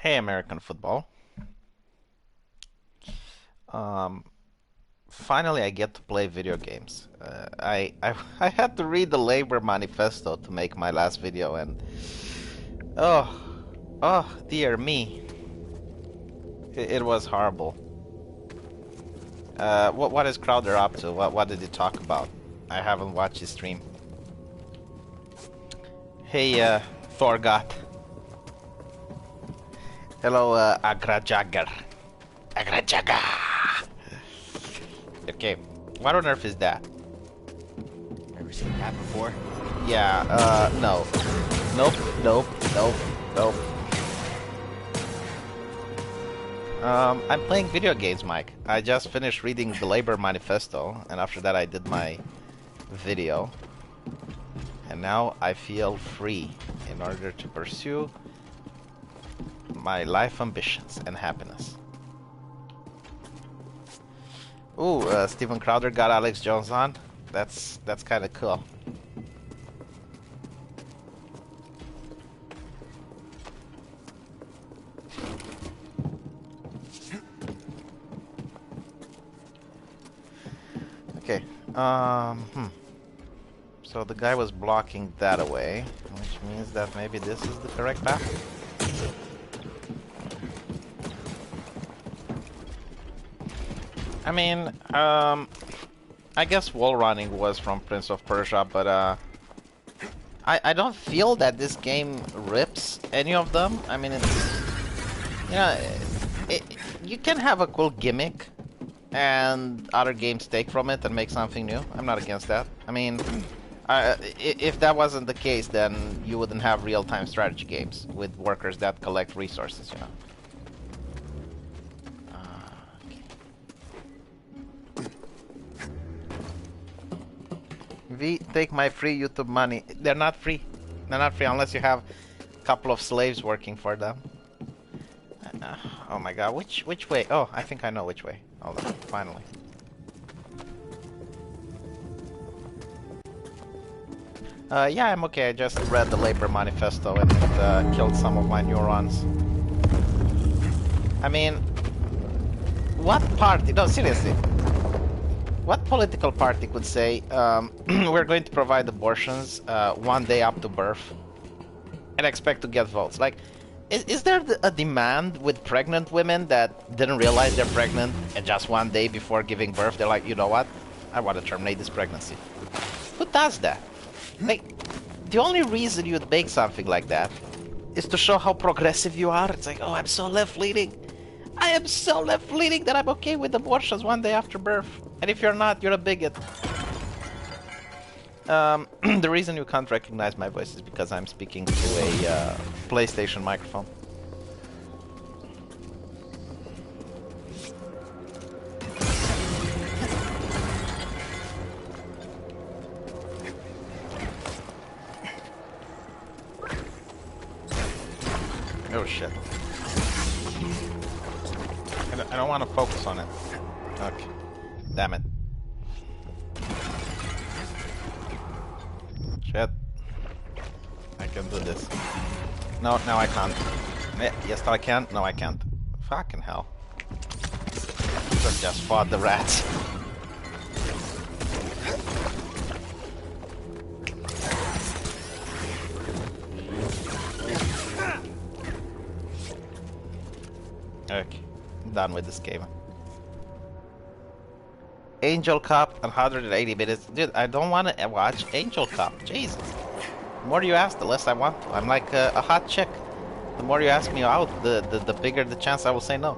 Hey, American football. Um, Finally, I get to play video games. I had to read the Labor Manifesto to make my last video, and oh, oh dear me, it was horrible. What is Crowder up to? What did he talk about? I haven't watched his stream. Hey, Thorgot. Hello, Agrajagger. Agrajagger. Okay, what on earth is that? Ever seen that before? Yeah, no. Nope, nope, nope, nope. I'm playing video games, Mike. I just finished reading the Labor Manifesto, and after that I did my video. And now I feel free in order to pursue my life ambitions and happiness. Ooh, Steven Crowder got Alex Jones on. That's kind of cool. Okay. So the guy was blocking that away, which means that maybe this is the correct path. I mean, I guess wall running was from Prince of Persia, but I don't feel that this game rips any of them. I mean, it's, you know, you can have a cool gimmick and other games take from it and make something new. I'm not against that. I mean, if that wasn't the case, then you wouldn't have real-time strategy games with workers that collect resources, you know. V, take my free YouTube money. They're not free. They're not free unless you have a couple of slaves working for them. Oh my god, which way? Oh, I think I know which way. Hold on, finally. Yeah, I'm okay. I just read the Labor Manifesto and it killed some of my neurons. I mean, what party? No, seriously. What political party could say, we're going to provide abortions one day up to birth and expect to get votes? Like, is there a demand with pregnant women that didn't realize they're pregnant and just one day before giving birth, they're like, you know what? I want to terminate this pregnancy. Who does that? Like, the only reason you'd make something like that is to show how progressive you are. It's like, oh, I'm so left-leaning. I am so left-leaning that I'm okay with abortions one day after birth. And if you're not, you're a bigot. The reason you can't recognize my voice is because I'm speaking to a PlayStation microphone. Oh shit. I don't want to focus on it. Okay. Damn it. Shit. I can do this. No, now I can't. Yes, I can. No, I can't. Fucking hell. Should've just fought the rats. Okay. Done with this game. Angel Cup and 180 minutes. Dude, I don't want to watch Angel Cup. Jesus. The more you ask, the less I want to. I'm like a hot chick. The more you ask me out, the bigger the chance I will say no.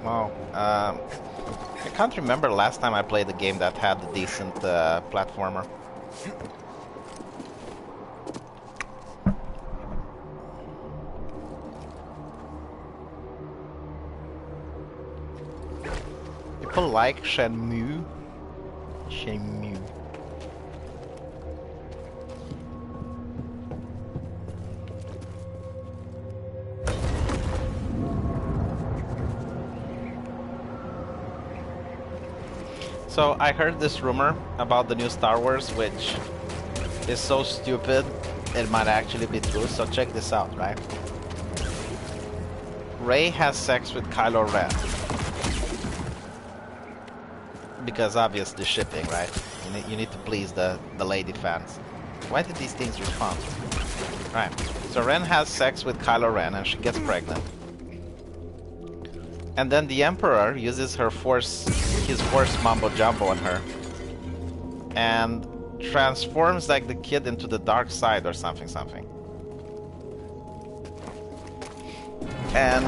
Wow. I can't remember the last time I played a game that had a decent platformer. People like Shenmue. Shenmue. So I heard this rumor about the new Star Wars, which is so stupid it might actually be true. So check this out, right? Rey has sex with Kylo Ren. Because obviously shipping, right? You need to please the lady fans. Why did these things respond? Right. So Ren has sex with Kylo Ren and she gets pregnant. And then the Emperor uses his force mumbo jumbo on her. And transforms like the kid into the dark side or something. And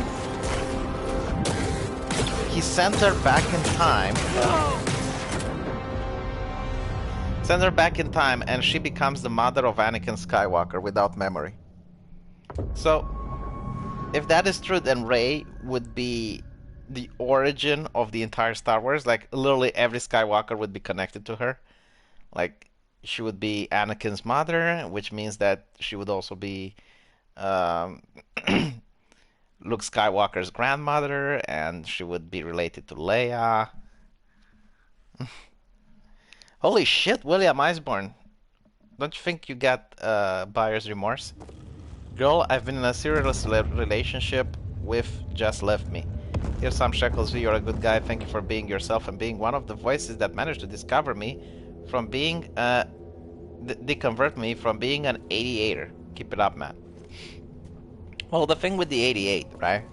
he sent her back in time. Sends her back in time and she becomes the mother of Anakin Skywalker without memory. So, if that is true, then Rey would be the origin of the entire Star Wars. Like, literally every Skywalker would be connected to her. Like, she would be Anakin's mother, which means that she would also be Luke Skywalker's grandmother, and she would be related to Leia. Holy shit, William Eisborn. Don't you think you got buyer's remorse? Girl, I've been in a serious relationship with just left me. Here's some shekels. You're a good guy. Thank you for being yourself and being one of the voices that managed to discover me from being deconvert me from being an 88er. Keep it up, man. Well, the thing with the 88, right?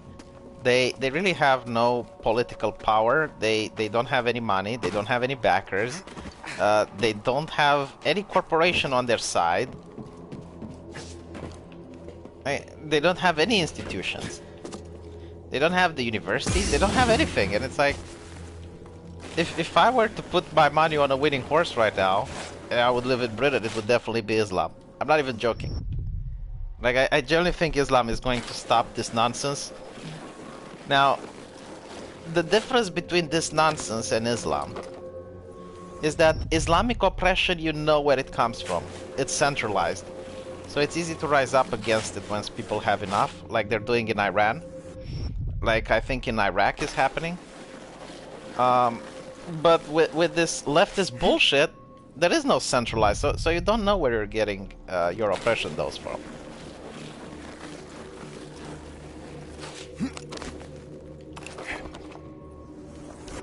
They really have no political power. They don't have any money. They don't have any backers. They don't have any corporation on their side. They don't have any institutions. They don't have the universities. They don't have anything. And it's like, if I were to put my money on a winning horse right now, and I would live in Britain, it would definitely be Islam. I'm not even joking. Like, I genuinely think Islam is going to stop this nonsense. Now, the difference between this nonsense and Islam is that Islamic oppression, you know where it comes from. It's centralized. So it's easy to rise up against it once people have enough, like they're doing in Iran. Like I think in Iraq is happening. But with this leftist bullshit, there is no centralized, so you don't know where you're getting your oppression those from.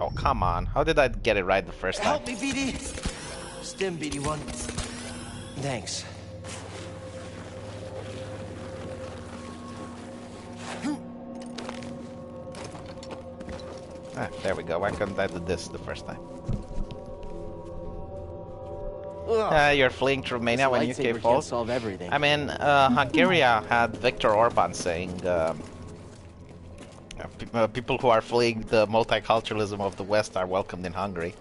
Oh, come on. How did I get it right the first time? Help me, BD! Stim, BD1. Thanks. Ah, there we go. Why couldn't I do this the first time? You're fleeing to Romania when UK falls? Solve everything. I mean, Hungary had Viktor Orban saying people who are fleeing the multiculturalism of the West are welcomed in Hungary.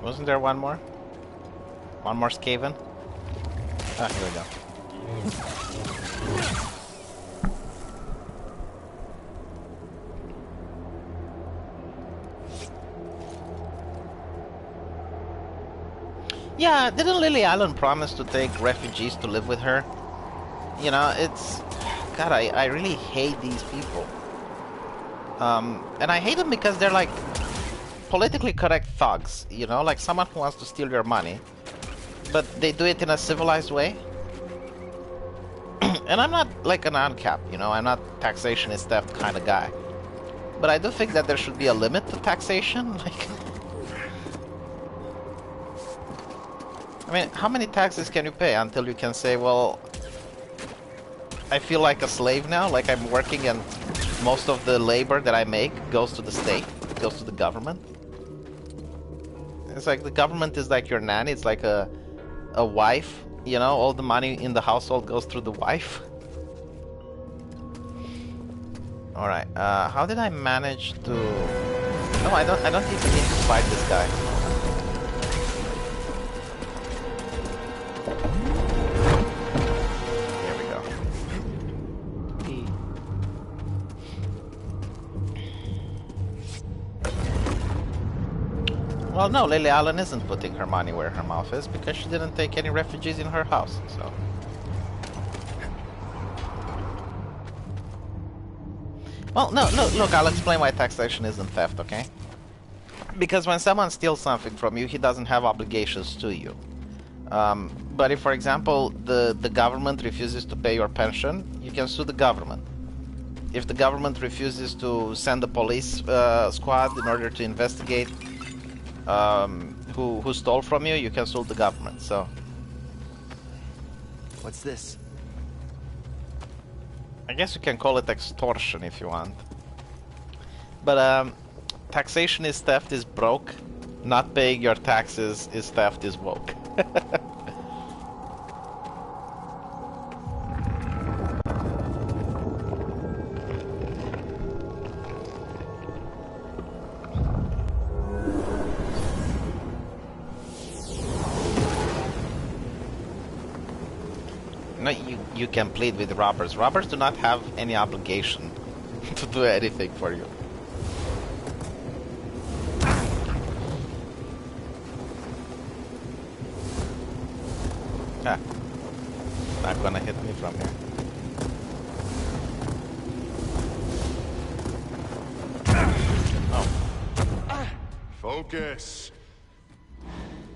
Wasn't there one more? One more Skaven? Ah, here we go. Yeah, didn't Lily Allen promise to take refugees to live with her? You know, it's... God, I really hate these people. And I hate them because they're like... politically correct thugs, you know, like someone who wants to steal your money, but they do it in a civilized way. And I'm not like an ANCAP, you know, I'm not taxation is theft kind of guy, but I do think that there should be a limit to taxation. Like, I mean, how many taxes can you pay until you can say, well, I feel like a slave now, like I'm working and most of the labor that I make goes to the state, goes to the government. It's like the government is like your nanny. It's like a wife, you know. All the money in the household goes through the wife. All right. How did I manage to? No, I don't even need to fight this guy. Here we go. Well, no, Lily Allen isn't putting her money where her mouth is because she didn't take any refugees in her house, so... Well, no, look, I'll explain why taxation isn't theft, okay? Because when someone steals something from you, he doesn't have obligations to you. But if, for example, the government refuses to pay your pension, you can sue the government. If the government refuses to send a police squad in order to investigate who stole from you, you can sue the government, so... What's this? I guess you can call it extortion if you want. But taxation is theft is broke. Not paying your taxes is theft is woke. No, you can plead with robbers. Robbers do not have any obligation to do anything for you. Ah, not gonna hit me from here. Oh. Focus.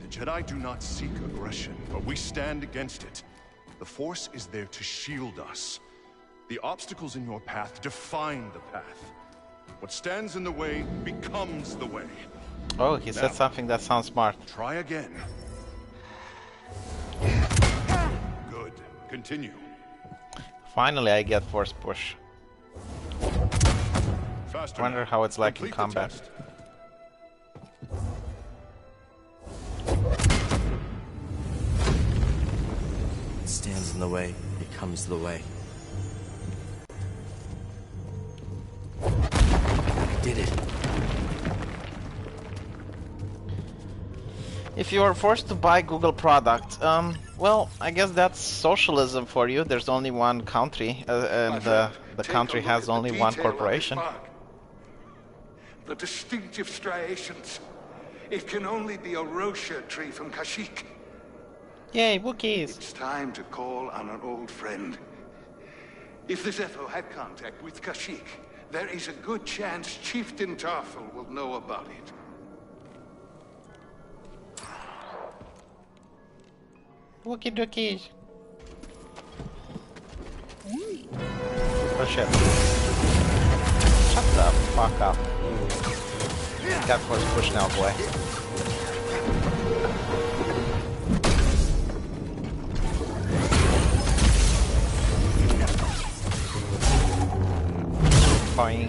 The Jedi do not seek aggression, but we stand against it. The Force is there to shield us. The obstacles in your path define the path. What stands in the way becomes the way. Oh, he said something that sounds smart. Try again. Good. Continue. Finally, I get force push. Faster. Wonder how it's like in combat. Stands in the way, becomes the way. I did it. If you are forced to buy Google product, well, I guess that's socialism for you. There's only one country, and the country has only one corporation. The distinctive striations. It can only be a Rosha tree from Kashyyyk. Yay, Wookiees! It's time to call on an old friend. If the Zepho had contact with Kashyyyk, there is a good chance Chieftain Tarful will know about it. Wookie dookies! Oh shit. Shut the fuck up. Got force push now, boy. Boing.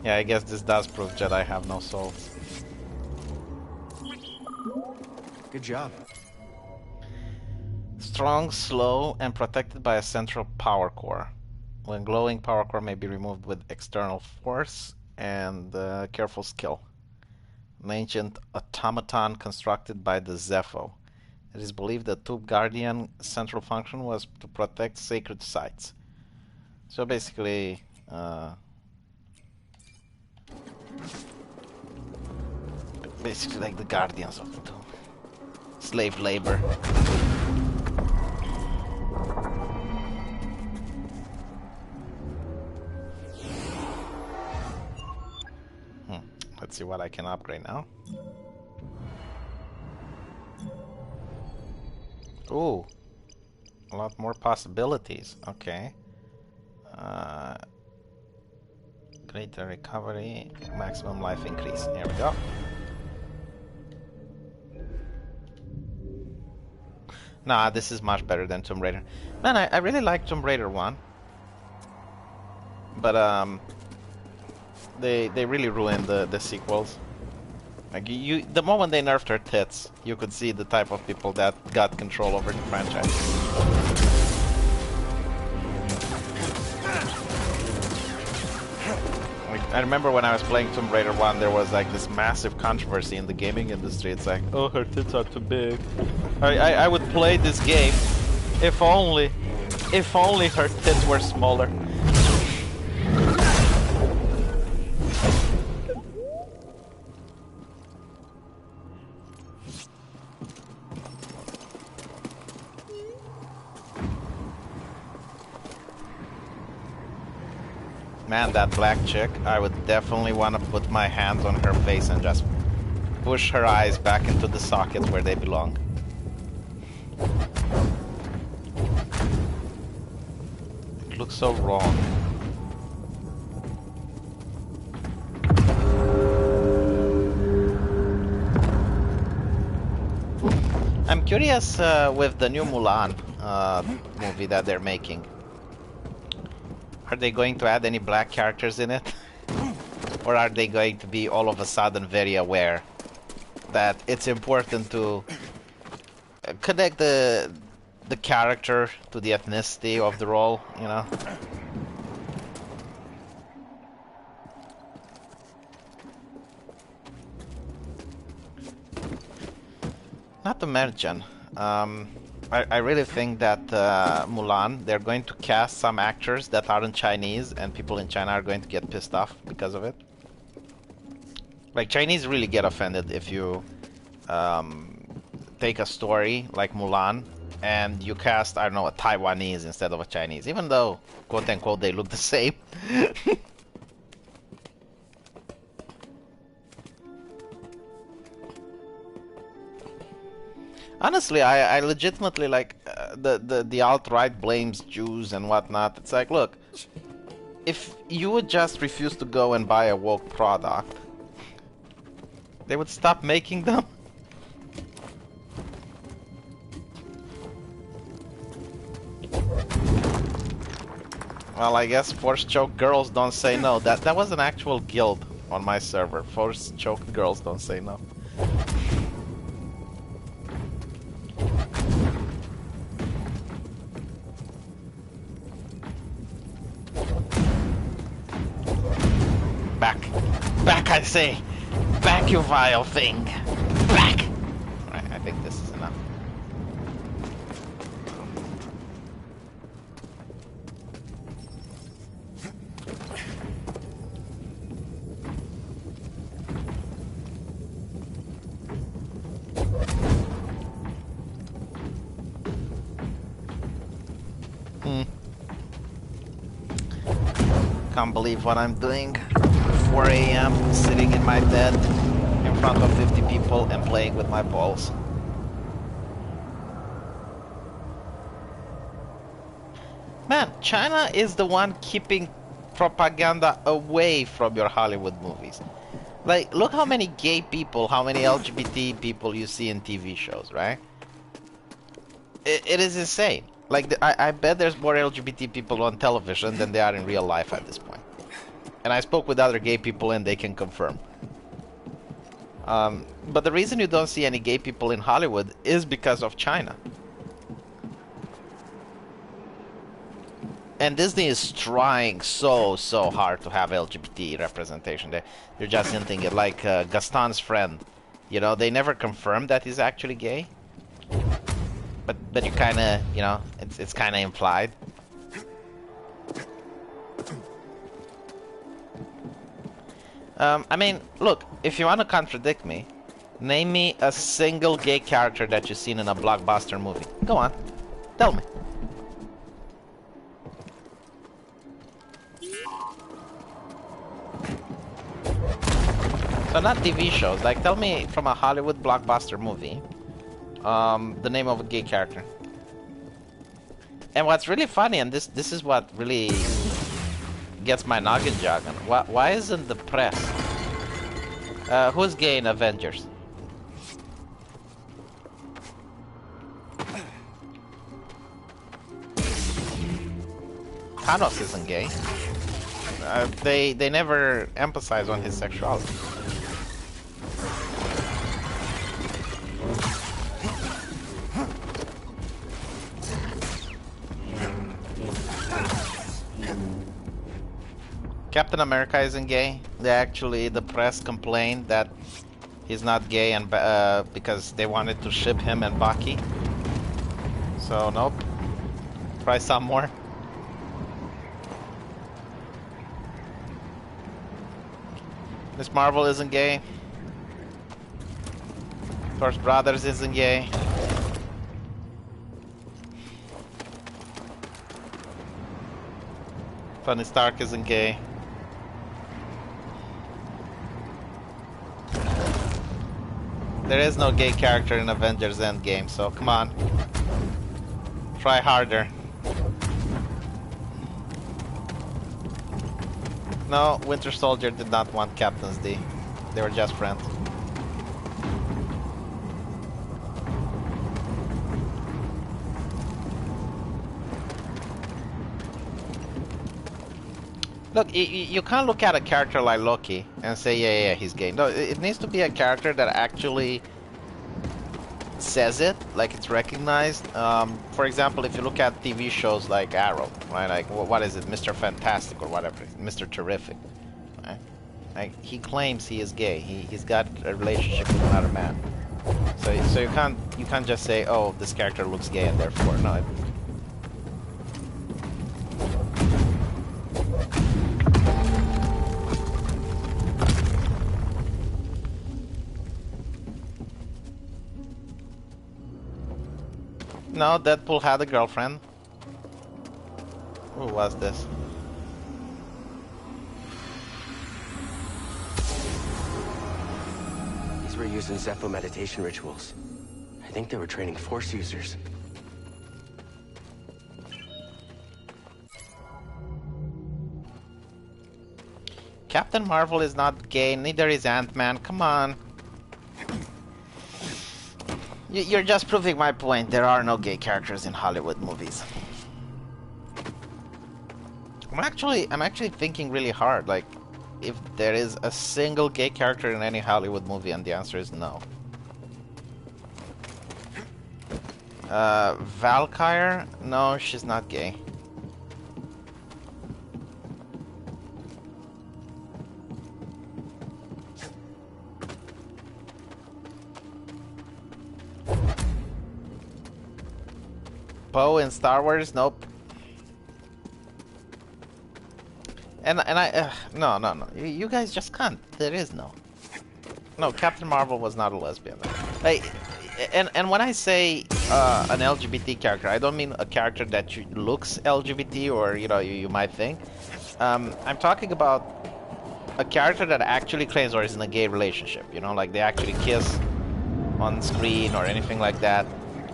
Yeah, I guess this does prove Jedi have no souls. Good job. Strong, slow, and protected by a central power core. When glowing, power core may be removed with external force and careful skill. An ancient automaton constructed by the Zepho. It is believed that Tube Guardian central function was to protect sacred sites. So basically, like the guardians of the tomb. Slave labor. Let's see what I can upgrade now. Ooh, a lot more possibilities. Okay. Greater recovery, maximum life increase. Here we go. Nah, this is much better than Tomb Raider. Man, I really like Tomb Raider 1. But they really ruined the sequels. Like the moment they nerfed her tits, you could see the type of people that got control over the franchise. Like, I remember when I was playing Tomb Raider 1, there was like this massive controversy in the gaming industry. It's like, oh, her tits are too big. I would play this game if only her tits were smaller. Man, that black chick, I would definitely want to put my hands on her face and just push her eyes back into the sockets where they belong. It looks so wrong. I'm curious with the new Mulan movie that they're making. Are they going to add any black characters in it? Or are they going to be all of a sudden very aware that it's important to connect the character to the ethnicity of the role, you know? Not to mention, I really think that Mulan, they're going to cast some actors that aren't Chinese, and people in China are going to get pissed off because of it. Like, Chinese really get offended if you take a story like Mulan and you cast, I don't know, a Taiwanese instead of a Chinese, even though, quote-unquote, they look the same. Honestly, I legitimately like the alt-right blames Jews and whatnot. It's like, look, if you would just refuse to go and buy a woke product, they would stop making them. Well, I guess force choke girls don't say no. That was an actual guild on my server. Force choked girls don't say no. Back, I say! Back, you vile thing! Back! Alright, I think this is enough. Can't believe what I'm doing. 4 AM, sitting in my bed in front of 50 people and playing with my balls. Man, China is the one keeping propaganda away from your Hollywood movies. Like, look how many gay people, how many LGBT people you see in TV shows, right? It is insane. Like, I bet there's more LGBT people on television than there are in real life at this point. And I spoke with other gay people and they can confirm. But the reason you don't see any gay people in Hollywood is because of China. And Disney is trying so hard to have LGBT representation. They're just hinting it, like Gaston's friend. You know, they never confirmed that he's actually gay. But you kind of, you know, it's kind of implied. I mean, look, if you want to contradict me, name me a single gay character that you've seen in a blockbuster movie. Go on, tell me. So not TV shows, like tell me from a Hollywood blockbuster movie, the name of a gay character. And what's really funny, and this is what really gets my noggin jogging. Why isn't the press? Who's gay in Avengers? Thanos isn't gay. They never emphasize on his sexuality. Captain America isn't gay. The press complained that he's not gay, and because they wanted to ship him and Bucky. So nope. Try some more. Miss Marvel isn't gay. Thor's Brothers isn't gay. Tony Stark isn't gay. There is no gay character in Avengers Endgame, so come on. Try harder. No, Winter Soldier did not want Captain's D. They were just friends. Look, you can't look at a character like Loki and say, yeah, he's gay. No, it needs to be a character that actually says it, like it's recognized. For example, if you look at TV shows like Arrow, right? Like, what is it, Mr. Fantastic or whatever, Mr. Terrific, right? Like, he claims he is gay. He's got a relationship with another man. So you can't just say, oh, this character looks gay and therefore no. No, Deadpool had a girlfriend. Who was this? These were used in Zepho meditation rituals. I think they were training Force users. Captain Marvel is not gay, neither is Ant-Man. Come on. You're just proving my point. There are no gay characters in Hollywood movies. I'm actually thinking really hard, like, if there is a single gay character in any Hollywood movie, and the answer is no. Valkyrie? No, she's not gay. Poe in Star Wars? Nope. And no. You guys just can't. There is no. No, Captain Marvel was not a lesbian. Like, and when I say an LGBT character, I don't mean a character that looks LGBT or you might think. I'm talking about a character that actually claims or is in a gay relationship. Like they actually kiss on screen or anything like that.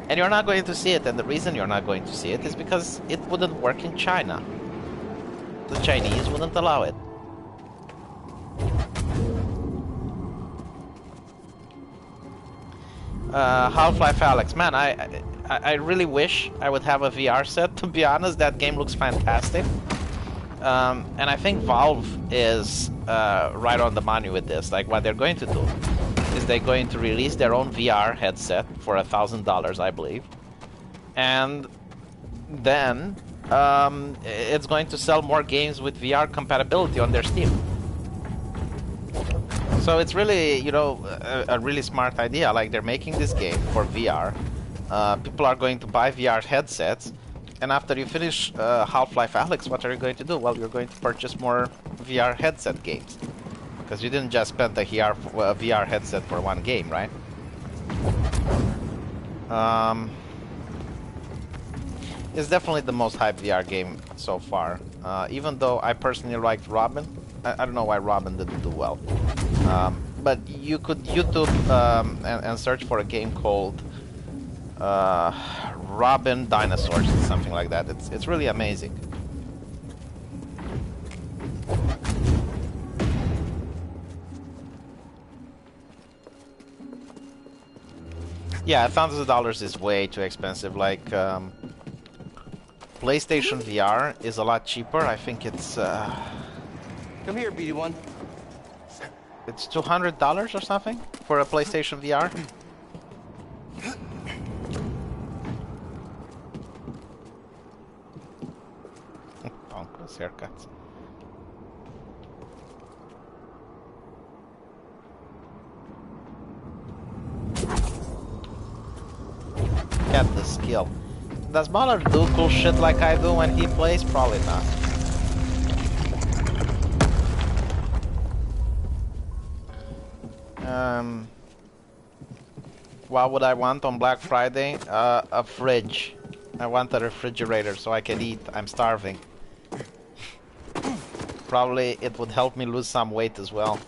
And you're not going to see it, and the reason you're not going to see it is because it wouldn't work in China. The Chinese wouldn't allow it. Half-Life Alyx, man, I really wish I would have a VR set. To be honest, that game looks fantastic. And I think Valve is right on the money with this. Like, what they're going to do is they're going to release their own VR headset for $1,000, I believe, and then it's going to sell more games with VR compatibility on their Steam. So it's really, a really smart idea. Like, they're making this game for VR. People are going to buy VR headsets, and after you finish Half-Life Alyx, what are you going to do? Well, you're going to purchase more VR headset games. Because you didn't just spend a VR headset for one game, right? It's definitely the most hyped VR game so far. Even though I personally liked Robin. I don't know why Robin didn't do well. But you could YouTube and search for a game called Robin Dinosaurs, something like that. It's really amazing. Yeah, $1,000 is way too expensive. Like, PlayStation VR is a lot cheaper. I think it's Come here, BD1. it's $200 or something for a PlayStation VR. Bonkless haircuts. Get the skill. Does Mauler do cool shit like I do when he plays? Probably not. What would I want on Black Friday? A fridge. I want a refrigerator so I can eat. I'm starving. Probably it would help me lose some weight as well.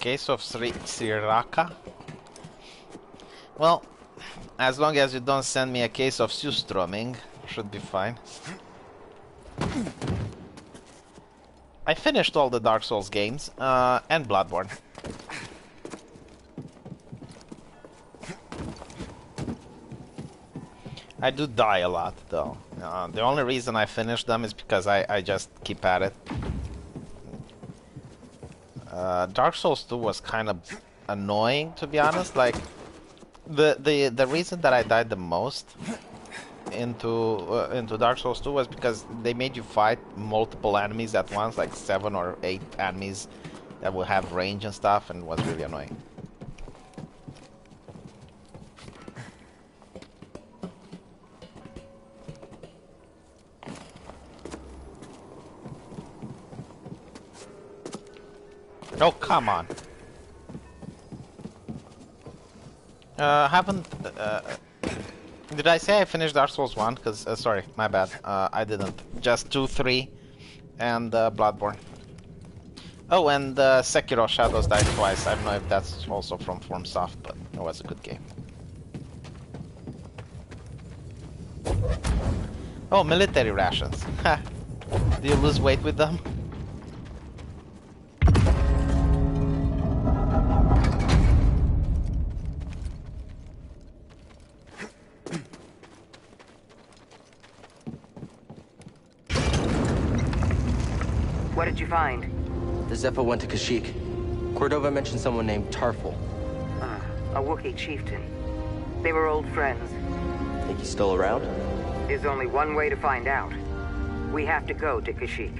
case of Sriracha? Well, as long as you don't send me a case of Surströmming, should be fine. I finished all the Dark Souls games, and Bloodborne. I do die a lot, though. The only reason I finish them is because I just keep at it. Dark Souls 2 was kind of annoying, to be honest. Like, the reason that I died the most into Dark Souls 2 was because they made you fight multiple enemies at once, like 7 or 8 enemies that will have range and stuff, and it was really annoying. Oh, come on. Did I say I finished Dark Souls 1? Because, sorry, my bad. I didn't. Just 2, 3, and Bloodborne. Oh, and Sekiro Shadows died twice. I don't know if that's also from FromSoft, but it was a good game. Oh, military rations. Ha! Do you lose weight with them? What did you find? The Zepho went to Kashyyyk. Cordova mentioned someone named Tarful. A Wookiee chieftain. They were old friends. Think he's still around? There's only one way to find out. We have to go to Kashyyyk.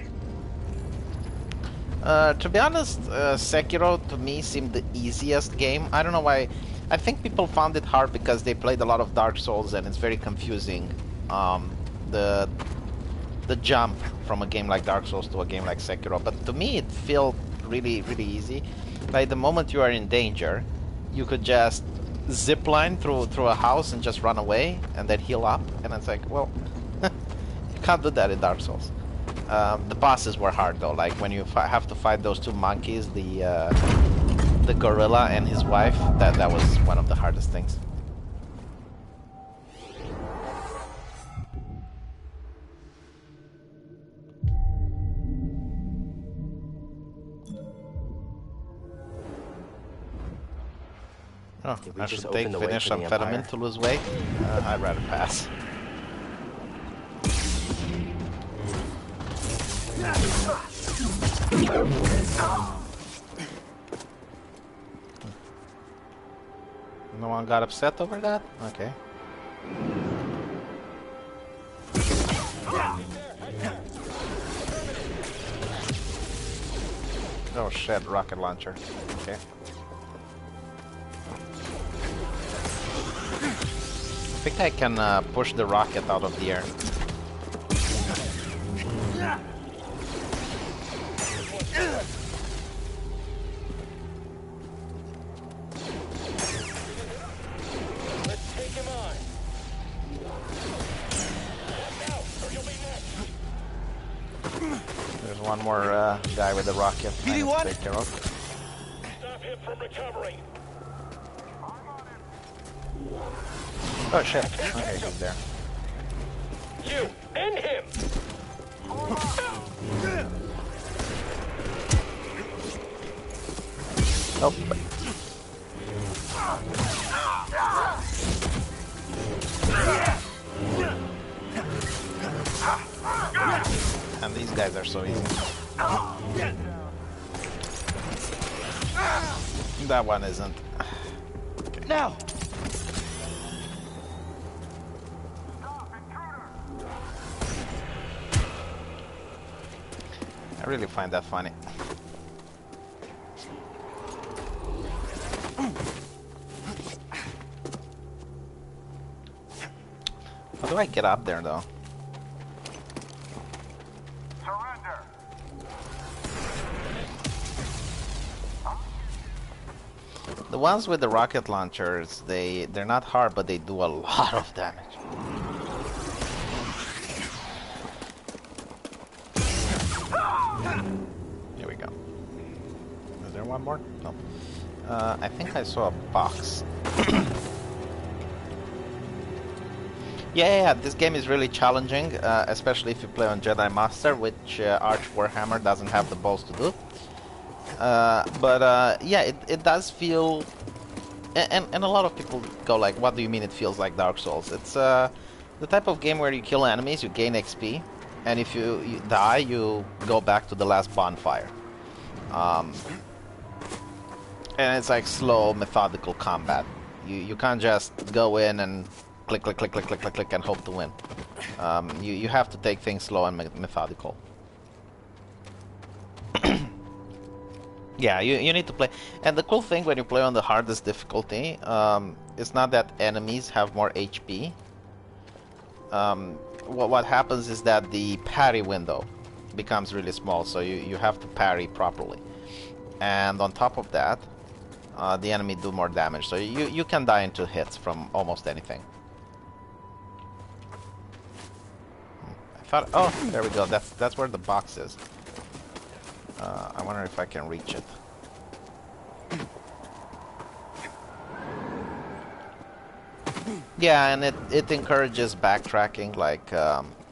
To be honest, Sekiro to me seemed the easiest game. I don't know why. I think people found it hard because they played a lot of Dark Souls and it's very confusing. The jump from a game like Dark Souls to a game like Sekiro. But to me it felt really, really easy. Like the moment you are in danger, you could just zipline through a house and just run away and then heal up. And it's like, well, you can't do that in Dark Souls. The bosses were hard though, like when you have to fight those 2 monkeys, the gorilla and his wife, that was one of the hardest things. Oh, I should finish amphetamine to lose weight? I'd rather pass. No one got upset over that? Okay. Oh shit, rocket launcher. Okay. I think I can push the rocket out of the air. There's one more guy with a rocket. I need to take care of. Stop him from recovering. Oh shit. Okay, he's there. You end him. Nope. And these guys are so easy. That one isn't. Okay. Now! I really find that funny. How do I get up there though? Surrender. The ones with the rocket launchers, they're not hard, but they do a lot of damage. Here we go. Is there one one more? No. I think I saw a box. Yeah, this game is really challenging, especially if you play on Jedi Master, which Arch Warhammer doesn't have the balls to do. Yeah, it does feel... And a lot of people go like, what do you mean it feels like Dark Souls? It's the type of game where you kill enemies, you gain XP, and if you die, you go back to the last bonfire. And it's like slow, methodical combat. You can't just go in and click, click, click, click, click, click, click, and hope to win. You have to take things slow and methodical. Yeah, you need to play. And the cool thing when you play on the hardest difficulty, it's not that enemies have more HP. What happens is that the parry window becomes really small, so you have to parry properly. And on top of that, the enemy do more damage, so you can die in 2 hits from almost anything. I thought, oh, there we go. That's where the box is. I wonder if I can reach it. Yeah, and it encourages backtracking. Like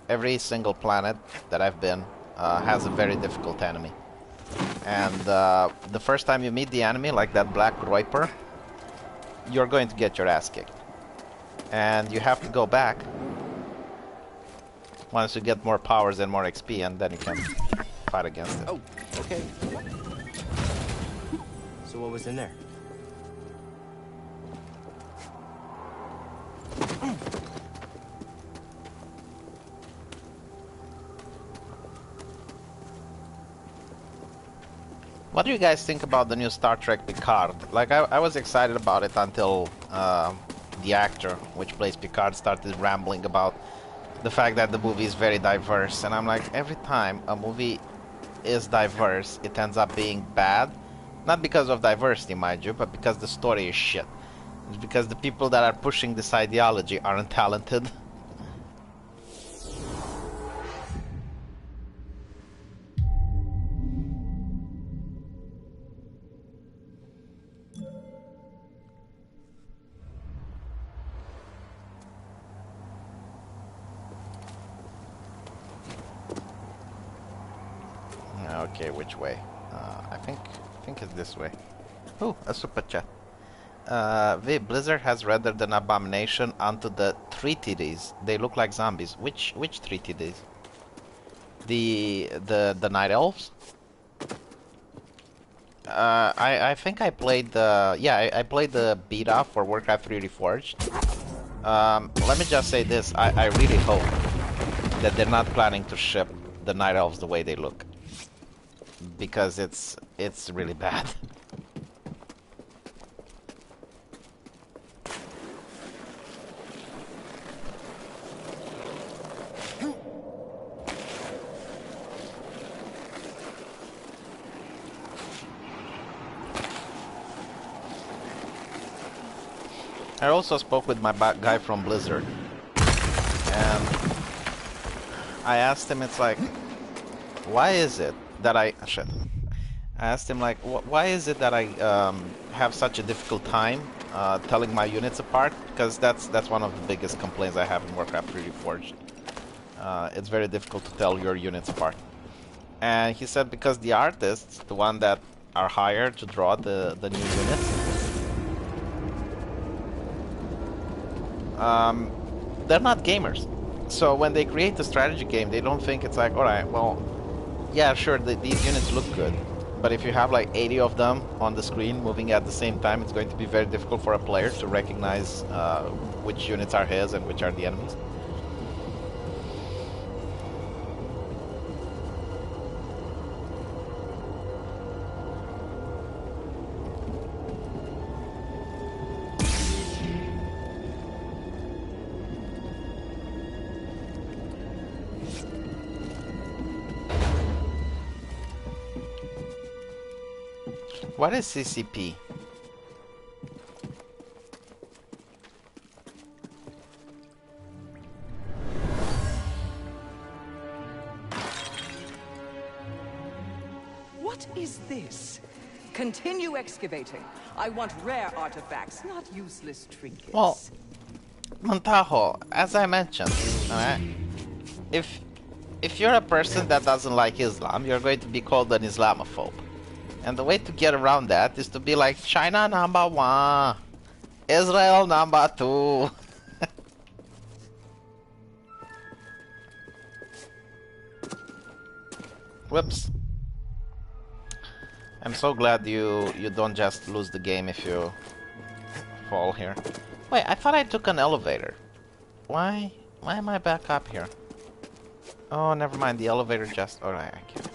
every single planet that I've been has a very difficult enemy. And the first time you meet the enemy, like that black Groiper, you're going to get your ass kicked. And you have to go back once you get more powers and more XP, and then you can fight against it. Oh, okay. So what was in there? What do you guys think about the new Star Trek Picard? Like, I was excited about it until the actor, which plays Picard, started rambling about the fact that the movie is very diverse. And I'm like, every time a movie is diverse, it ends up being bad. Not because of diversity, mind you, but because the story is shit. It's because the people that are pushing this ideology aren't talented. Okay, which way? I think it's this way. Oh, a super chat. Blizzard has rendered an abomination onto the 3TDs. They look like zombies. Which 3TDs? The Night Elves? I think I played the... Yeah, I played the beta for Warcraft 3 Reforged. Let me just say this. I really hope that they're not planning to ship the Night Elves the way they look. Because it's really bad. I also spoke with my guy from Blizzard, and I asked him, it's like, why is it that I asked him, like, why is it that I have such a difficult time telling my units apart? Because that's one of the biggest complaints I have in Warcraft 3 Reforged. It's very difficult to tell your units apart. And he said because the artists, the one that are hired to draw the new units, they're not gamers. So when they create a strategy game, they don't think it's like, alright, well, yeah, sure, these units look good, but if you have like 80 of them on the screen moving at the same time, it's going to be very difficult for a player to recognize which units are his and which are the enemies. What is CCP? What is this? Continue excavating. I want rare artifacts, not useless trinkets. Well, Montajo, as I mentioned, alright, if you're a person that doesn't like Islam, you're going to be called an Islamophobe. And the way to get around that is to be like, China number 1, Israel number 2. Whoops. I'm so glad you don't just lose the game if you fall here. Wait, I thought I took an elevator. Why am I back up here? Oh, never mind. The elevator just... Alright, I can't.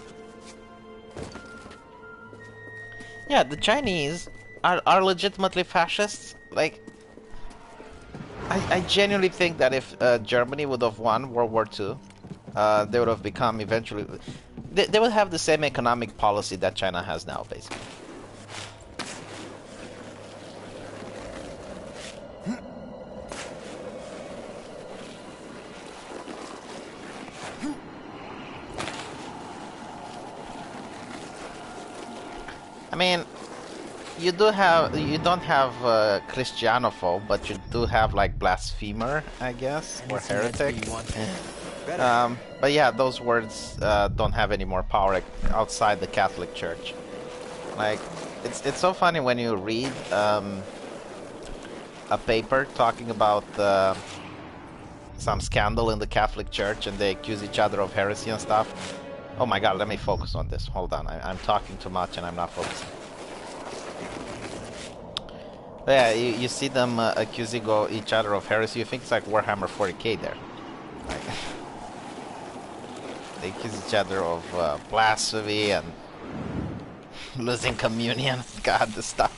Yeah, the Chinese are legitimately fascists. Like, I genuinely think that if Germany would have won World War II, they would have become eventually... They would have the same economic policy that China has now, basically. I mean, you don't have Christianophobe, but you do have like blasphemer, I guess, or heretic. But yeah, those words don't have any more power outside the Catholic Church. Like, it's so funny when you read a paper talking about some scandal in the Catholic Church and they accuse each other of heresy and stuff. Oh my god, let me focus on this. Hold on, I'm talking too much and I'm not focusing. But yeah, you see them accusing each other of heresy. You think it's like Warhammer 40k there. Like, they accuse each other of blasphemy and losing communion. God, the stuff.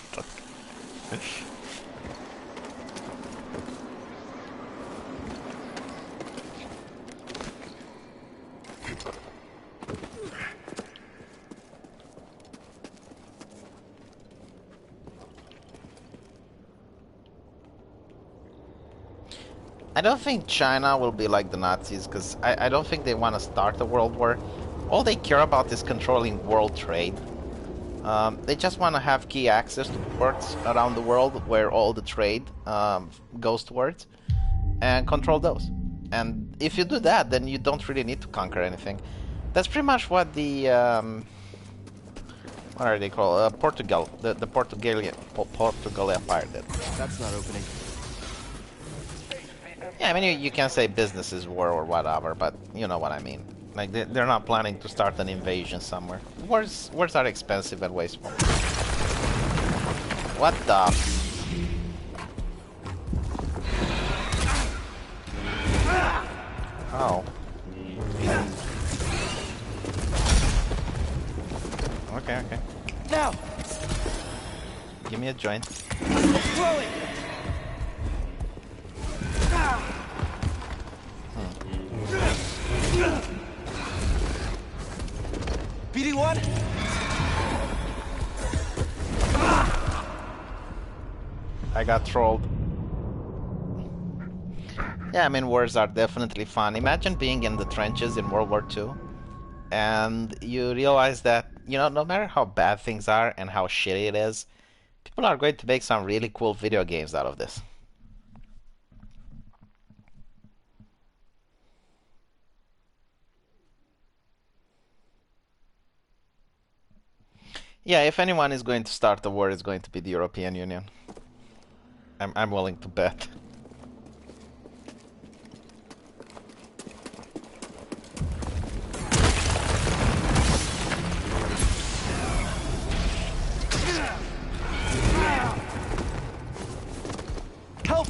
I don't think China will be like the Nazis, because I don't think they want to start a world war. All they care about is controlling world trade. They just want to have key access to ports around the world where all the trade goes towards, and control those. And if you do that, then you don't really need to conquer anything. That's pretty much what the what are they called? Portugal, the Portugal Empire did. That's not opening. Yeah, I mean, you can say businesses war or whatever, but you know what I mean. Like, they're not planning to start an invasion somewhere. Wars are expensive and wasteful. What the? Oh. Okay. Now! Give me a joint. Throwing! BD1? I got trolled. Yeah, I mean, wars are definitely fun. Imagine being in the trenches in World War II, and you realize that, you know, no matter how bad things are and how shitty it is, people are going to make some really cool video games out of this. Yeah, if anyone is going to start the war, it's going to be the European Union. I'm willing to bet. Help!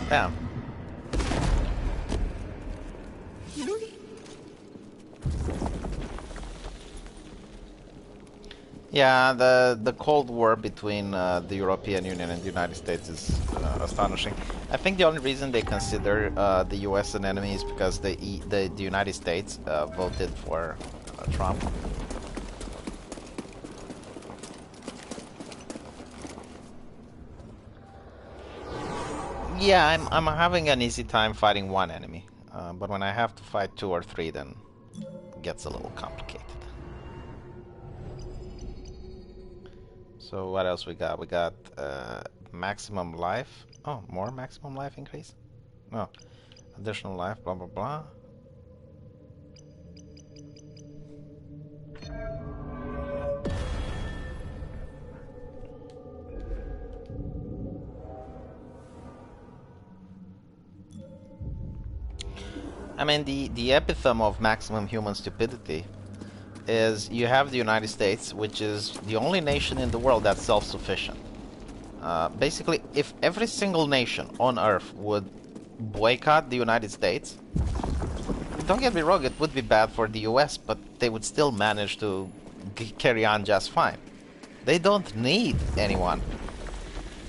Damn. Yeah, the Cold War between the European Union and the United States is astonishing. I think the only reason they consider the US an enemy is because the United States voted for Trump. Yeah, I'm having an easy time fighting one enemy, but when I have to fight 2 or 3, then it gets a little complicated. So what else we got? We got maximum life. Oh, more maximum life increase? No. Additional life, blah blah blah. I mean, the epitome of maximum human stupidity is you have the United States, which is the only nation in the world that's self-sufficient. Basically, if every single nation on Earth would boycott the United States, don't get me wrong, it would be bad for the US, but they would still manage to carry on just fine. They don't need anyone.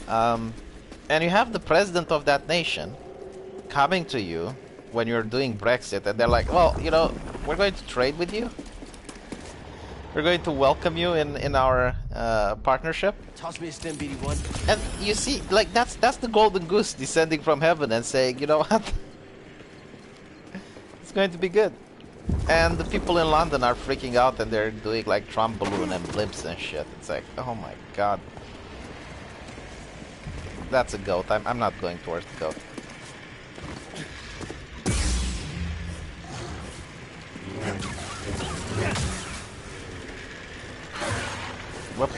And you have the president of that nation coming to you when you're doing Brexit, and they're like, well, you know, we're going to trade with you. We're going to welcome you in our partnership. Toss me a stem, BD1. And you see, like, that's the golden goose descending from heaven and saying, you know what? It's going to be good. And the people in London are freaking out, and they're doing like Trump balloon and blimps and shit. It's like, oh my god. That's a goat. I'm not going towards the goat. Whoop.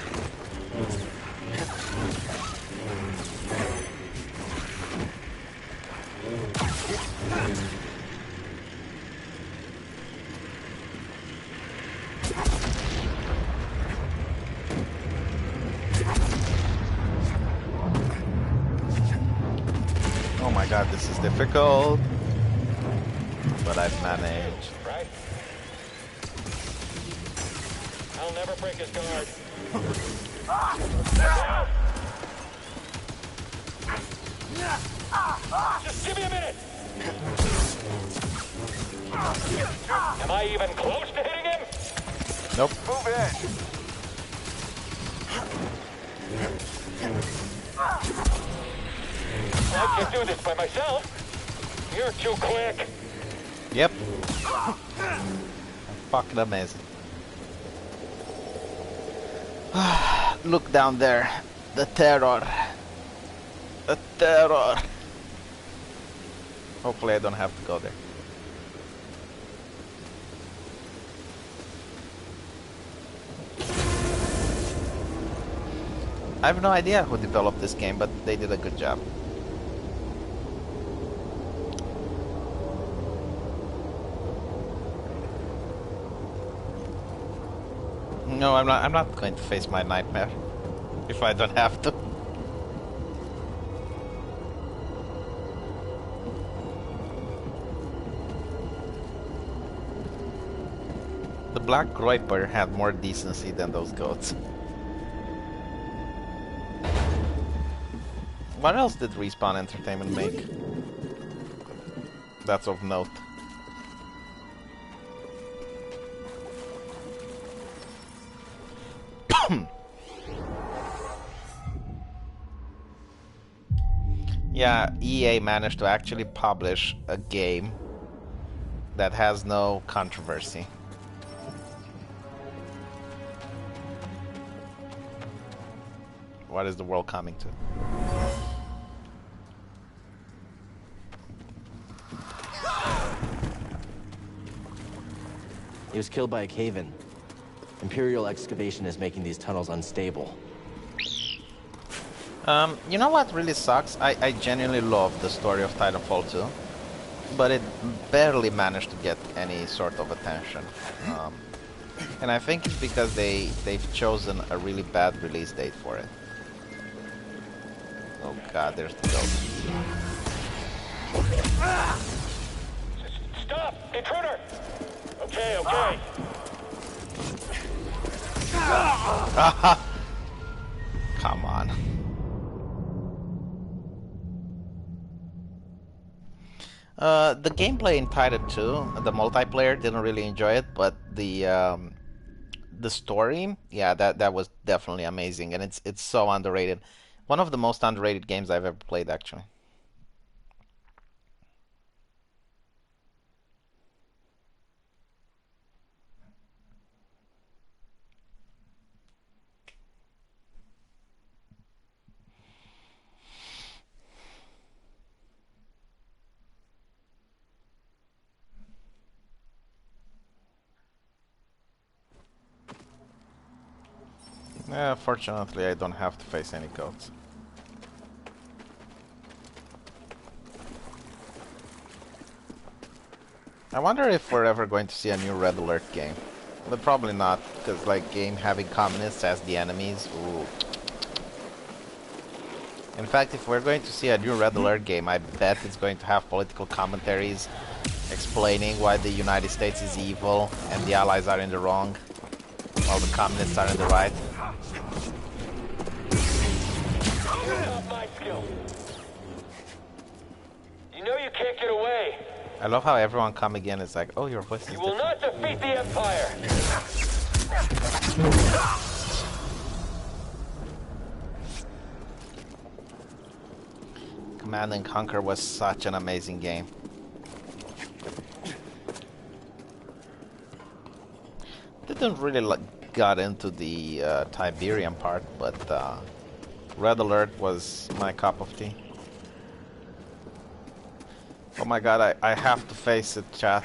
Oh my god, this is difficult. But I've managed. Right? I'll never break his guard. Just give me a minute. Am I even close to hitting him? Nope. Move in. I can do this by myself. You're too quick. Yep. Fucking amazing. Look down there. The terror. The terror. Hopefully I don't have to go there. I have no idea who developed this game, but they did a good job. No, I'm not going to face my nightmare if I don't have to. The Black Groiper had more decency than those goats. What else did Respawn Entertainment make that's of note? Yeah, EA managed to actually publish a game that has no controversy. What is the world coming to? He was killed by a cave-in. Imperial excavation is making these tunnels unstable. You know what really sucks? I genuinely love the story of Titanfall 2, but it barely managed to get any sort of attention. And I think it's because they've chosen a really bad release date for it. Oh god, there's the ghost. Stop! Intruder! Okay, okay. Come on. The gameplay in Titan 2, the multiplayer, didn't really enjoy it, but the story, yeah, that was definitely amazing, and it's so underrated. One of the most underrated games I've ever played, actually. Fortunately, I don't have to face any goats. I wonder if we're ever going to see a new Red Alert game. But probably not, because like game having communists as the enemies. Ooh. In fact, if we're going to see a new Red Alert game, I bet it's going to have political commentaries explaining why the United States is evil and the Allies are in the wrong, while the communists are in the right. Not my skill. You know you can't get away. I love how everyone coming in is like, oh, your voice is You will different. not defeat the Empire. Command and Conquer was such an amazing game. Didn't really got into the Tiberian part, but Red Alert was my cup of tea. Oh my god, I have to face it, chat.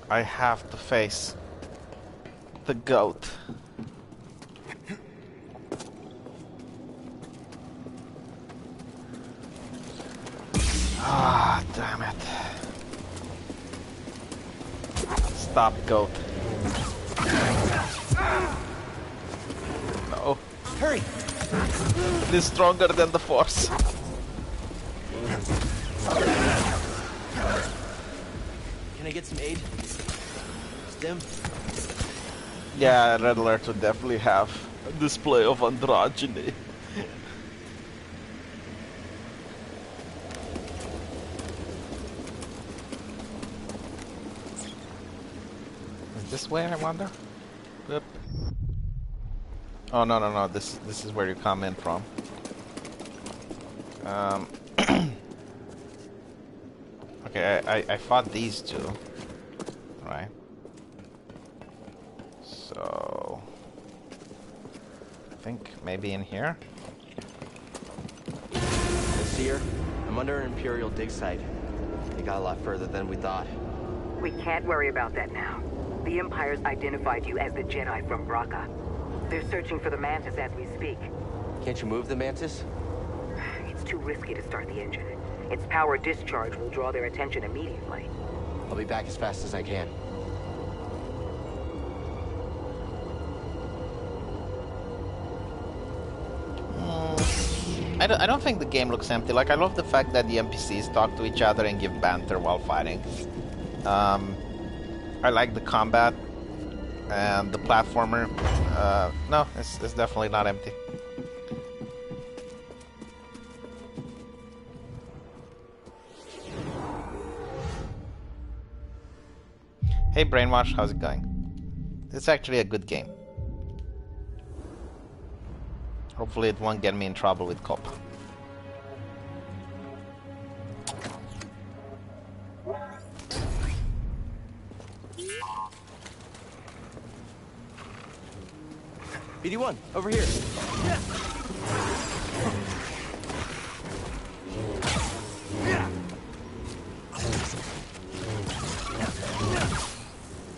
I have to face the goat. Ah, damn it. Stop, goat. No. Hurry! It is stronger than the Force. Can I get some aid? Stim? Yeah, Red Alert would definitely have a display of androgyny. Is this way, I wonder? Yep. Oh no no no! This is where you come in from. Okay, I fought these two, right? So I think maybe in here. Seer, I'm under an Imperial dig site. They got a lot further than we thought. We can't worry about that now. The Empire's identified you as the Jedi from Bracca. They're searching for the Mantis as we speak. Can't you move the Mantis? It's too risky to start the engine. Its power discharge will draw their attention immediately. I'll be back as fast as I can. I don't think the game looks empty. Like, I love the fact that the NPCs talk to each other and give banter while fighting. I like the combat and the platformer. No, it's definitely not empty. Hey Brainwash, how's it going? It's actually a good game. Hopefully it won't get me in trouble with COP. BD1, over here.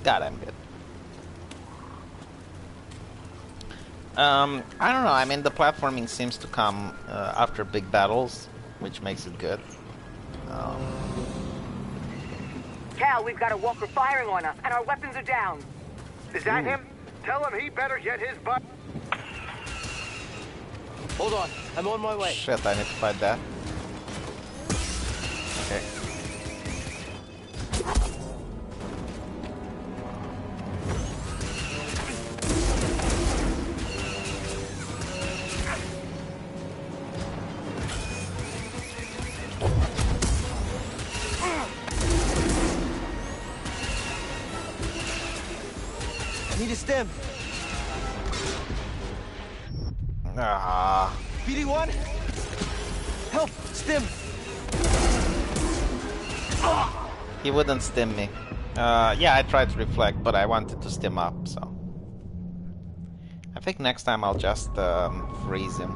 God, I'm good. I don't know. I mean, the platforming seems to come after big battles, which makes it good. Cal, we've got a walker firing on us, and our weapons are down. Is that him? Tell him he better get his butt. Hold on, I'm on my way. Shit, I need to fight that. Okay. I need a stim. Ah. BD1? Help! Stim! He wouldn't stim me. Yeah, I tried to reflect, but I wanted to stim up, so... I think next time I'll just freeze him.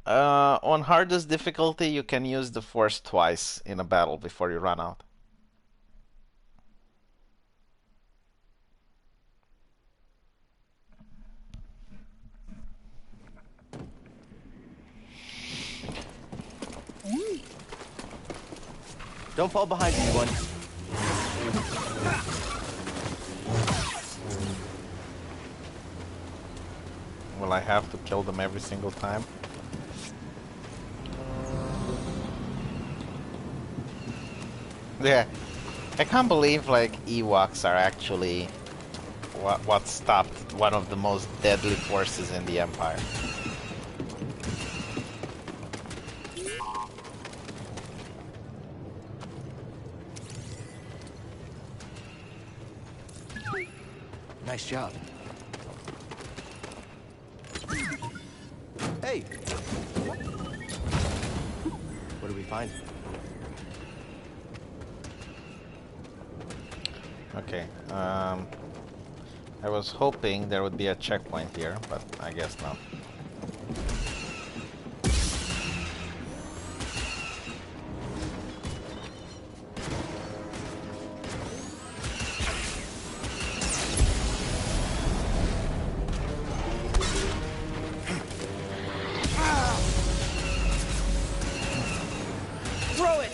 On hardest difficulty, you can use the Force twice in a battle before you run out. Don't fall behind anyone. Will I have to kill them every single time? Yeah, I can't believe like Ewoks are actually what stopped one of the most deadly forces in the Empire. Nice job. Hey! What do we find? Okay, I was hoping there would be a checkpoint here, but I guess not. Throw it!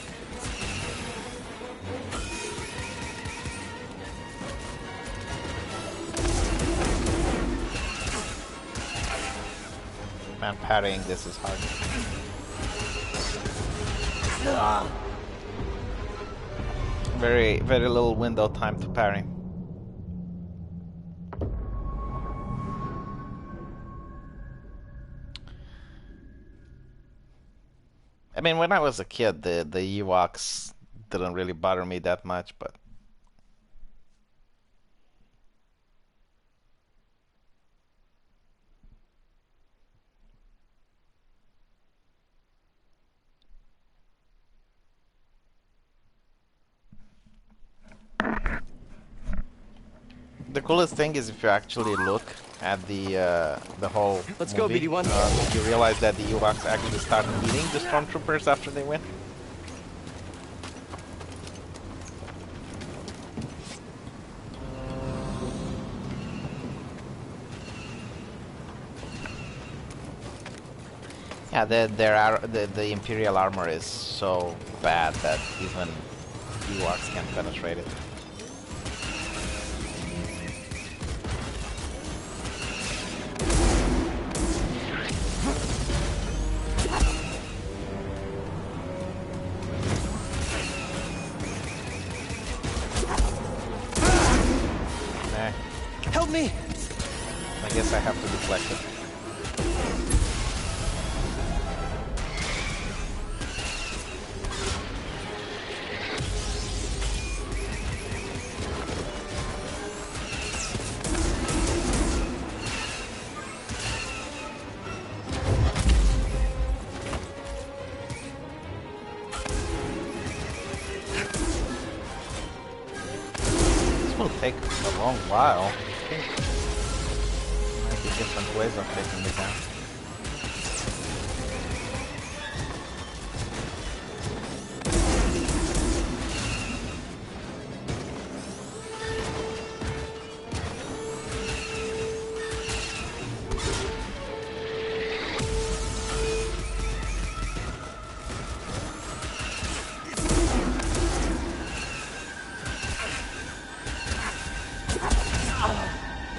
Man, parrying this is hard. Very little window time to parry. I mean, when I was a kid, the Ewoks didn't really bother me that much, but the coolest thing is if you actually look at the whole Let's movie, go, BD1. you realize that the Ewoks actually start eating the stormtroopers after they win. Yeah, the Imperial armor is so bad that even Ewoks can't penetrate it. Help me! I guess I have to deflect it. This will take a long while. I think there might be different ways of taking it down.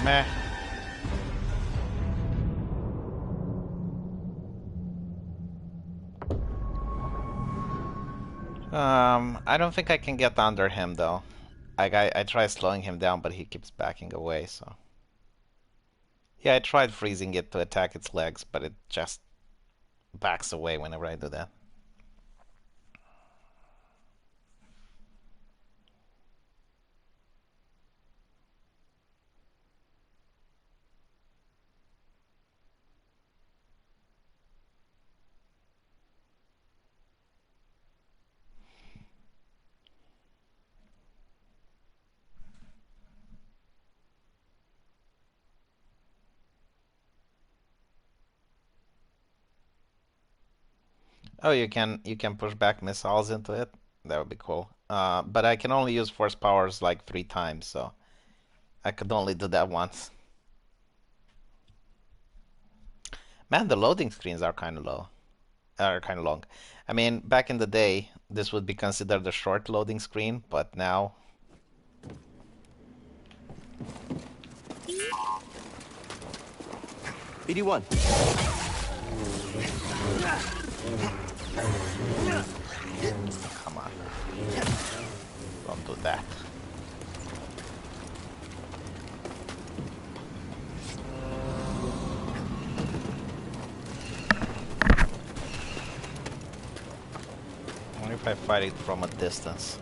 Meh. I don't think I can get under him though. I try slowing him down, but he keeps backing away, so. Yeah, I tried freezing it to attack its legs, but it just backs away whenever I do that. Oh, you can push back missiles into it. That would be cool. But I can only use force powers like 3 times, so I could only do that once. Man, the loading screens are kind of low. Are kind of long. I mean, back in the day, this would be considered a short loading screen, but now. BD1. Come on. Don't do that. What if I fight it from a distance?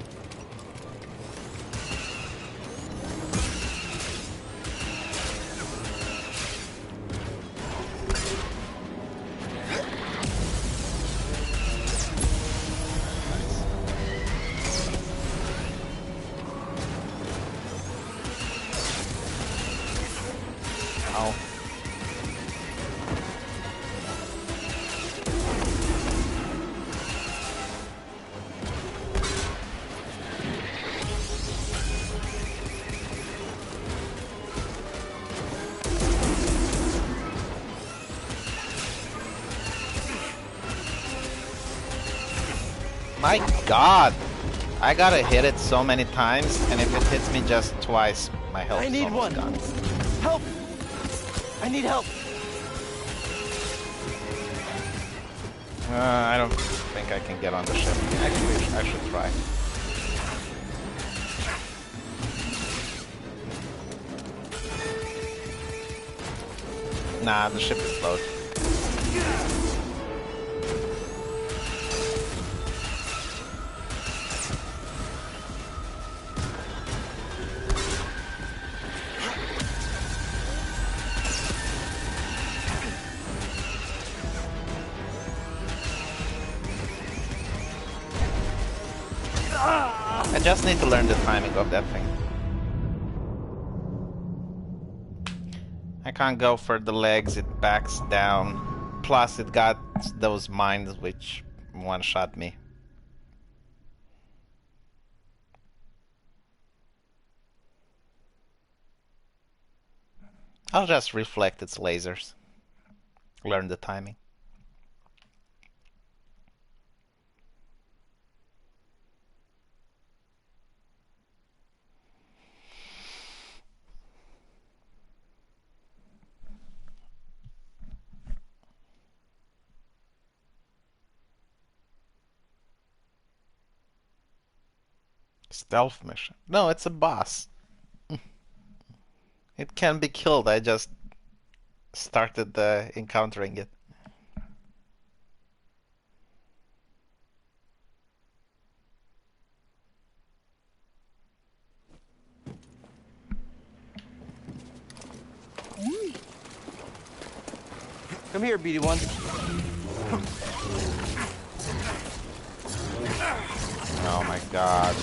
My god! I gotta hit it so many times, and if it hits me just twice, my health is almost gone. Help! I need help! I don't think I can get on the ship. Actually, I should try. Nah, the ship is slowed. I just need to learn the timing of that thing. I can't go for the legs, it backs down. Plus it got those mines which one-shot me. I'll just reflect its lasers. Learn the timing. Stealth mission. No, it's a boss. It can be killed. I just started encountering it. Come here, BD1. Oh my god.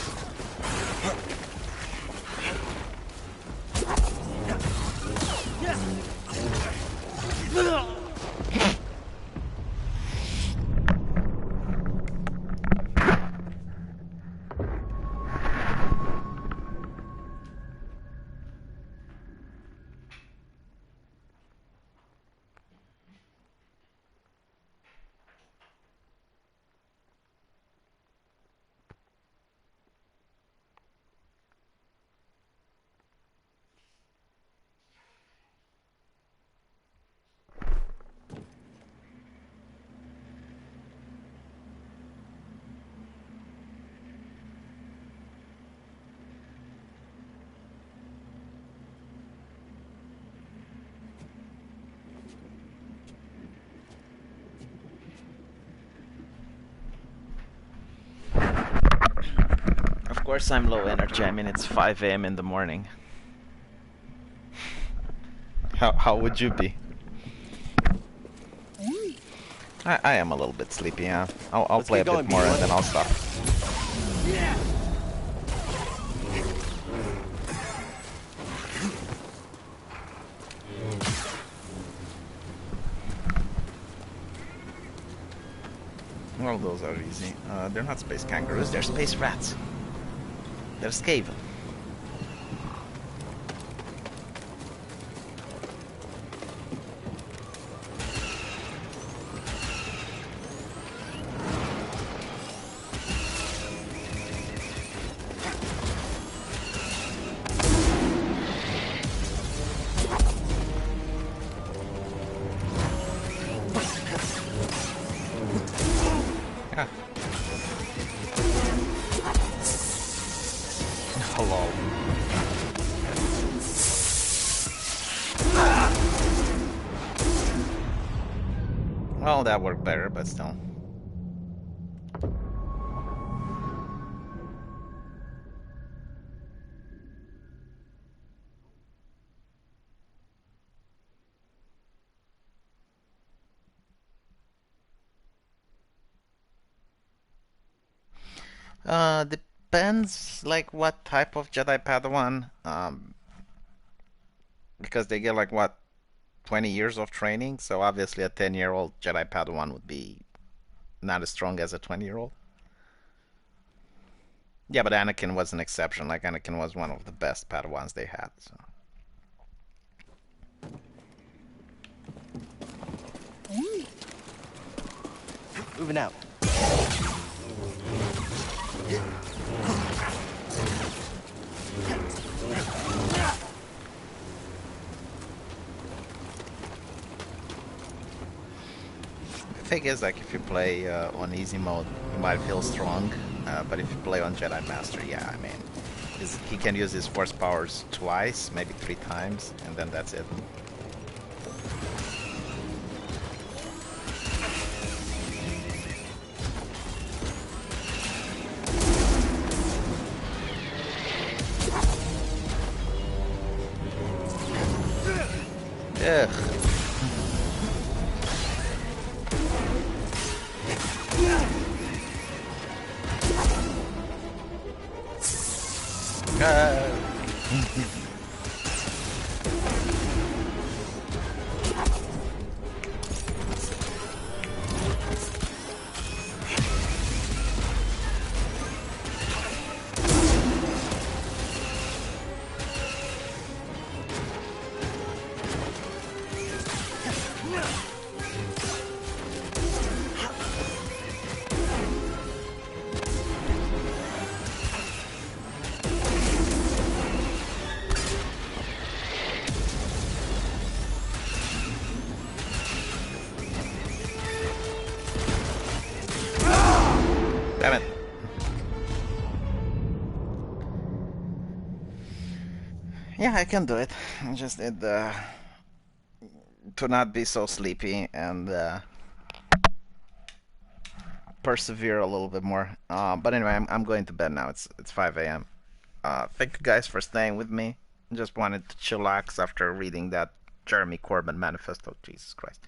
Of course I'm low energy. I mean, it's 5 AM in the morning. How would you be? I am a little bit sleepy, yeah. I'll play a bit more and then I'll stop. Yeah. Well, those are easy. They're not space kangaroos, they're space rats. They're Skaven. Hello. Well, that worked better, but still. Depends like what type of Jedi Padawan. Because they get like what 20 years of training, so obviously a 10-year-old Jedi Padawan would be not as strong as a 20-year-old. Yeah, but Anakin was an exception. Like Anakin was one of the best Padawans they had. So. Moving out. The thing is, like, if you play on easy mode, you might feel strong, but if you play on Jedi Master, yeah, I mean, he can use his force powers twice, maybe 3 times, and then that's it. Ugh. Damn it. Yeah, I can do it. I just need to not be so sleepy and persevere a little bit more. But anyway, I'm going to bed now. It's 5 a.m. Thank you guys for staying with me. Just wanted to chillax after reading that Jeremy Corbyn manifesto. Jesus Christ.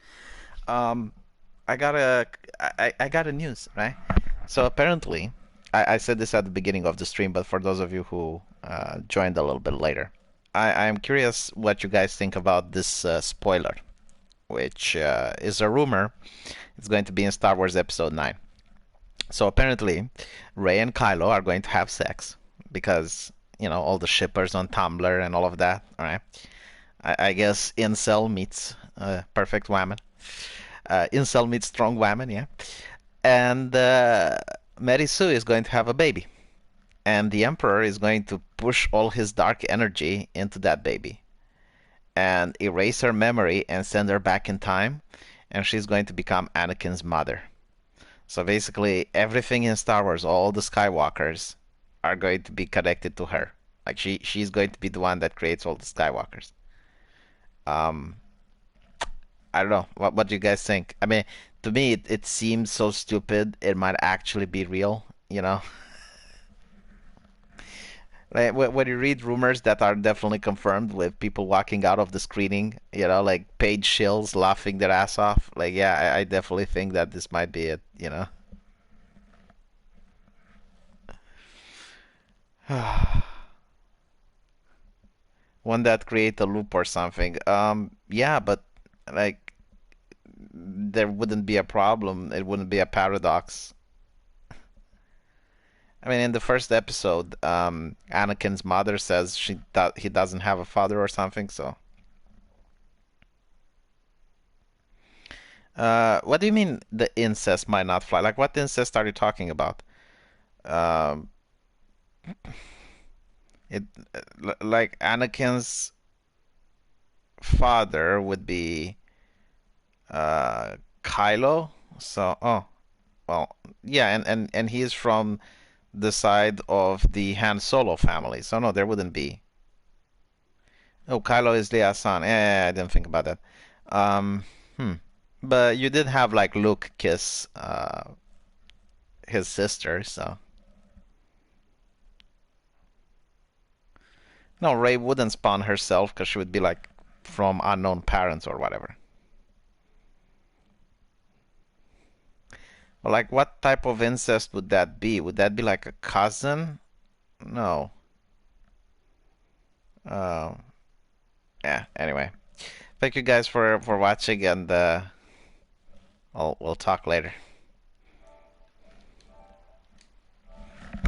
I got a news, right? So apparently, I said this at the beginning of the stream, but for those of you who joined a little bit later, I am curious what you guys think about this spoiler, which is a rumor. It's going to be in Star Wars Episode 9. So apparently, Rey and Kylo are going to have sex because, you know, all the shippers on Tumblr and all of that, all right? I guess incel meets perfect woman. Incel meets strong woman, yeah. And Mary Sue is going to have a baby. And the Emperor is going to push all his dark energy into that baby. And erase her memory and send her back in time. And she's going to become Anakin's mother. So basically, everything in Star Wars, all the Skywalkers, are going to be connected to her. Like she's going to be the one that creates all the Skywalkers. I don't know. What do you guys think? I mean, to me, it seems so stupid. It might actually be real, you know? Like, when you read rumors that are definitely confirmed with people walking out of the screening, you know, like Paige Shills laughing their ass off, like, yeah, I definitely think that this might be it, you know? One that create a loop or something. Yeah, but like said there wouldn't be a problem. It wouldn't be a paradox. I mean, in the first episode, Anakin's mother says he doesn't have a father or something. So, what do you mean the incest might not fly? Like, what incest are you talking about? Um, like Anakin's father would be Kylo. So, oh, well, yeah, and he is from the side of the Han Solo family. So no, there wouldn't be. Oh, Kylo is Leia's son. I didn't think about that. Um, hmm. But you did have like Luke kiss his sister, so no, Rey wouldn't spawn herself because she would be like from unknown parents or whatever. But like, what type of incest would that be? Would that be like a cousin? No. Yeah. Anyway, thank you guys for watching, and we'll talk later.